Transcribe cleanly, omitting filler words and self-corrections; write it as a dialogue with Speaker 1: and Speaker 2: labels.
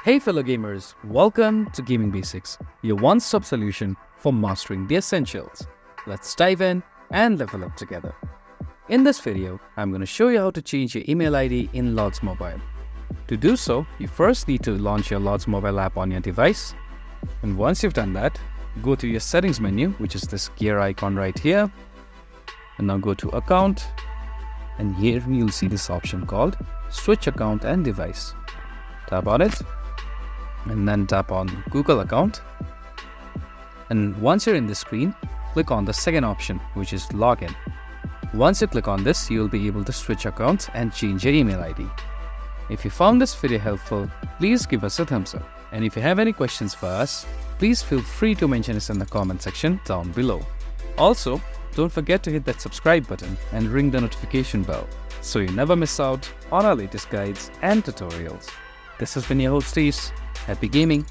Speaker 1: Hey fellow gamers, welcome to Gaming Basics, your one-stop solution for mastering the essentials. Let's dive in and level up together. In this video, I'm going to show you how to change your email ID in Lords Mobile. To do so, you first need to launch your Lords Mobile app on your device. And once you've done that, go to your settings menu, which is this gear icon right here. And now go to account. And here you'll see this option called switch account and device. Tap on it. And then tap on Google account. And once you're in the screen, click on the second option, which is login. Once you click on this, you'll be able to switch accounts and change your email ID. If you found this video helpful, please give us a thumbs up. And if you have any questions for us, please feel free to mention us in the comment section down below. Also, don't forget to hit that subscribe button and ring the notification bell so you never miss out on our latest guides and tutorials. This has been your host Ace. Happy gaming!